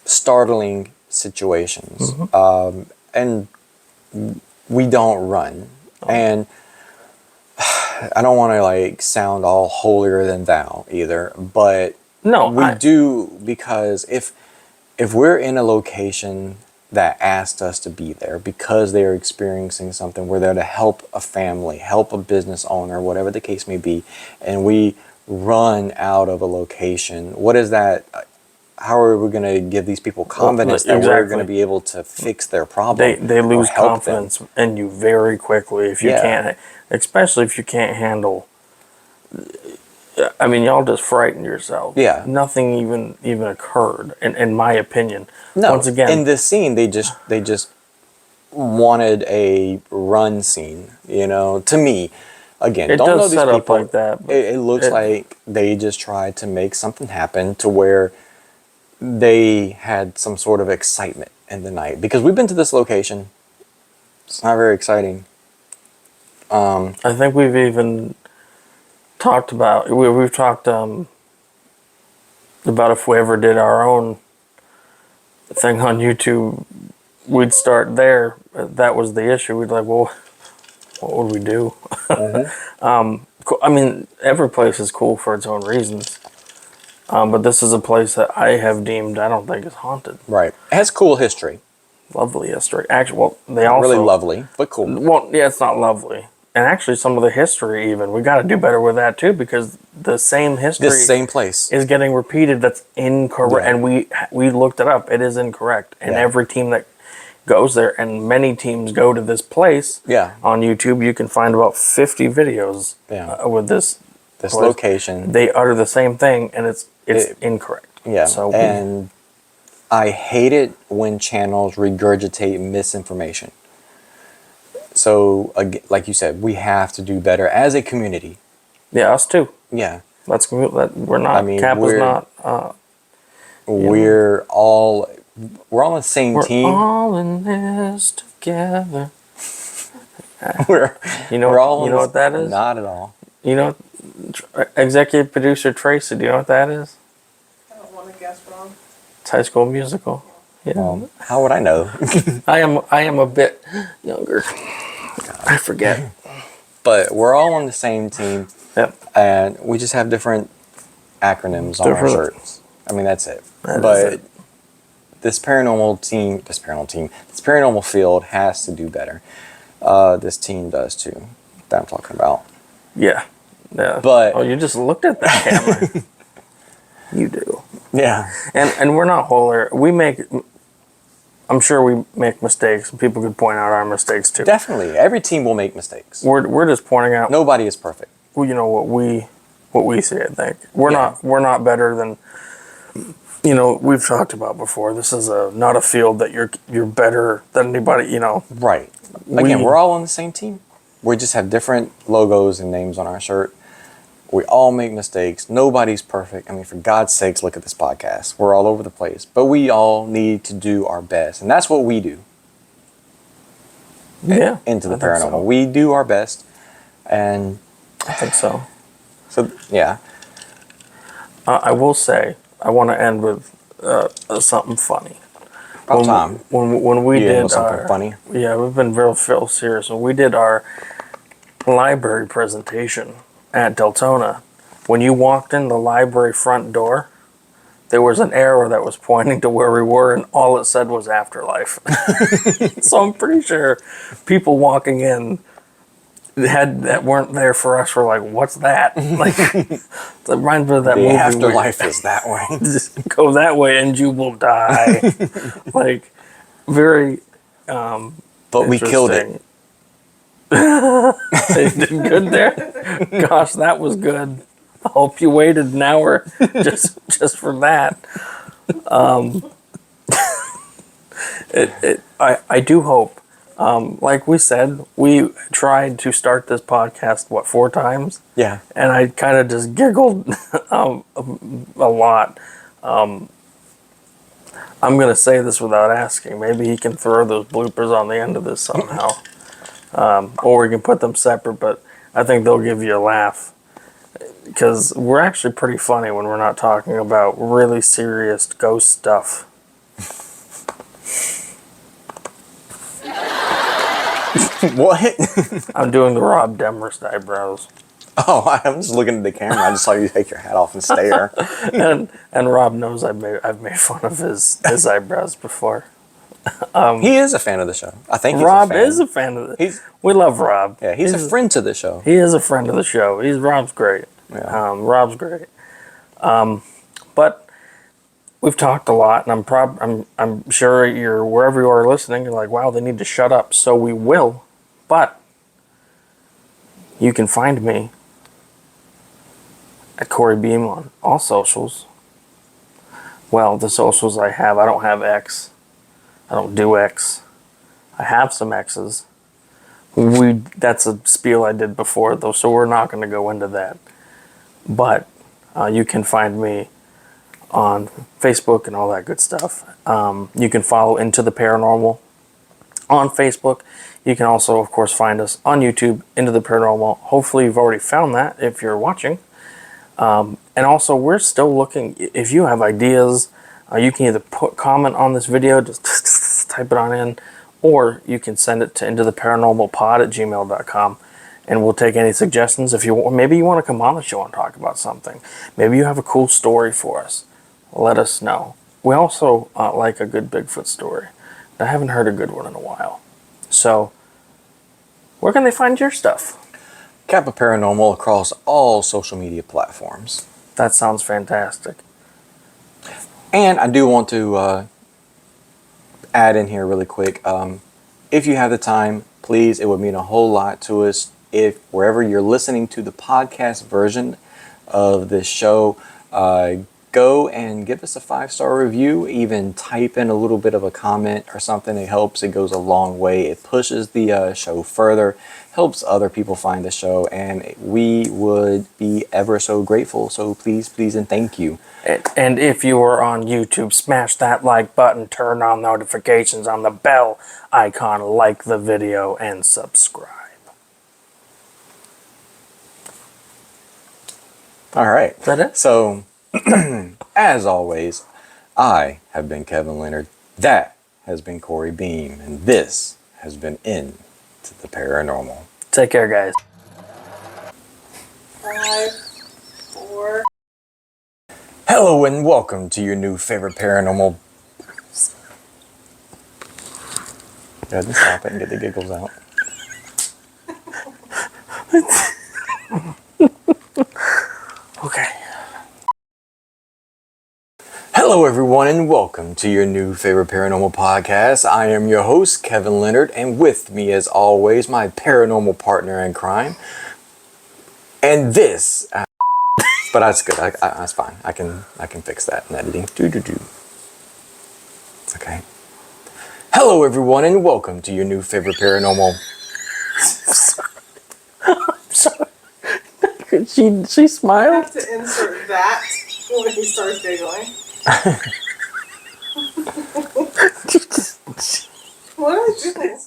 startling situations, and we don't run. And I don't want to like sound all holier than thou either, but no, we do, because if we're in a location that asked us to be there because they are experiencing something, we're there to help a family, help a business owner, whatever the case may be, and we run out of a location, what is that? How are we going to give these people confidence that we're going to be able to fix their problem? They lose confidence in you very quickly if you can't, especially if you can't handle. I mean, y'all just frightened yourself. Yeah. Nothing even occurred, in my opinion. No. Once again, in this scene, they just wanted a run scene. You know, to me, again, it don't does know these set people. Up like that. It looks like they just tried to make something happen to where they had some sort of excitement in the night, because we've been to this location. It's not very exciting. I think we've even talked about we've talked about if we ever did our own thing on YouTube, we'd start there. That was the issue. We'd like, well, what would we do? I mean, every place is cool for its own reasons. But this is a place that I have deemed, I don't think is haunted. Right. It has cool history. Lovely history. Actually, well, they Not also... really lovely, but cool. Well, yeah, it's not lovely. And actually, some of the history even, we got to do better with that too, because the same history... This same place. ...is getting repeated that's incorrect. Yeah. And we looked it up. It is incorrect. And every team that goes there, and many teams go to this place, on YouTube, you can find about 50 videos with this place. Location. They utter the same thing, and it's incorrect. Yeah, so and I hate it when channels regurgitate misinformation. So, like you said, we have to do better as a community. Yeah, us too. Yeah. We're not, I mean, Kappa's not... we're all on the same team. We're all in this together. You know what that is? Not at all. You know, executive producer Tracy, do you know what that is? I don't want to guess wrong. It's High School Musical. Yeah. How would I know? I am a bit younger. I forget. But we're all on the same team. Yep. And we just have different acronyms on our shirts. I mean, that's it. But this paranormal field has to do better. This team does too. That I'm talking about. Yeah. Yeah. But you just looked at that camera. You do. Yeah. And we're not holier. I'm sure we make mistakes, and people could point out our mistakes too. Definitely. Every team will make mistakes. We're just pointing out. Nobody is perfect. Well, you know what we see. I think we're not better than. You know, we've talked about before. This is not a field that you're better than anybody. You know. Right. Again, we're all on the same team. We just have different logos and names on our shirt. We all make mistakes. Nobody's perfect. I mean, for God's sakes, look at this podcast. We're all over the place. But we all need to do our best. And that's what we do. Yeah. Into the I think paranormal. so. We do our best. And I think so. so, yeah. I will say, I want to end with something funny. About time. When we You end did with something our, funny? Yeah, we've been real serious. When we did our library presentation at Deltona, when you walked in the library front door, there was an arrow that was pointing to where we were, and all it said was afterlife. So I'm pretty sure people walking in that weren't there for us were like, "What's that?" Like, it reminds me of that The movie. afterlife is that way. Just go that way and you will die. Like, very But we killed it. They did good there. Gosh, that was good. I hope you waited an hour just for that. I do hope. Like we said, we tried to start this podcast 4 times, Yeah. and I kind of just giggled a lot. I'm gonna say this without asking. Maybe he can throw those bloopers on the end of this somehow. Or we can put them separate, but I think they'll give you a laugh. Because we're actually pretty funny when we're not talking about really serious ghost stuff. What? I'm doing the Rob Demarest eyebrows. Oh, I'm just looking at the camera. I just saw you take your hat off and stare. And Rob knows I've made fun of his eyebrows before. He is a fan of the show. I think he's Rob a fan. is a fan of it. He's- We love Rob. Yeah, he's a friend to the show. He is a friend of the show. Rob's great. Yeah. Rob's great. But we've talked a lot, and I'm sure you're wherever you are listening. You're like, wow, they need to shut up. So we will. But you can find me at Corey Beam on all socials. Well, the socials I don't have X. I don't do X. I have some X's. That's a spiel I did before, though, so we're not going to go into that. But you can find me on Facebook and all that good stuff. You can follow Into the Paranormal on Facebook. You can also, of course, find us on YouTube, Into the Paranormal. Hopefully you've already found that if you're watching. And also, we're still looking. If you have ideas, you can either comment on this video, just type it on in, or you can send it to IntoTheParanormalPod@gmail.com, and we'll take any suggestions. Maybe you want to come on the show and talk about something. Maybe you have a cool story for us. Let us know. We also like a good Bigfoot story. I haven't heard a good one in a while. So, where can they find your stuff? Kappa Paranormal across all social media platforms. That sounds fantastic. And I do want to add in here really quick. If you have the time, please, it would mean a whole lot to us if wherever you're listening to the podcast version of this show, go and give us a 5-star review. Even type in a little bit of a comment or something. It helps. It goes a long way. It pushes the show further, helps other people find the show, and we would be ever so grateful. So please, and thank you. And if you are on YouTube, smash that like button, turn on notifications on the bell icon, like the video, and subscribe. All right. Is that it? So, as always, I have been Kevin Leonard. That has been Corey Beam. And this has been Into the Paranormal. Take care, guys. 5, 4. Hello and welcome to your new favorite paranormal. Go ahead and stop it and get the giggles out. Okay. Hello everyone and welcome to your new favorite paranormal podcast. I am your host, Kevin Leonard, and with me as always, my paranormal partner in crime. And this... but that's good. That's fine. I can fix that in editing. Okay. Hello everyone and welcome to your new favorite paranormal. Sorry. She I smiled. have to insert that when he starts giggling. What are you doing?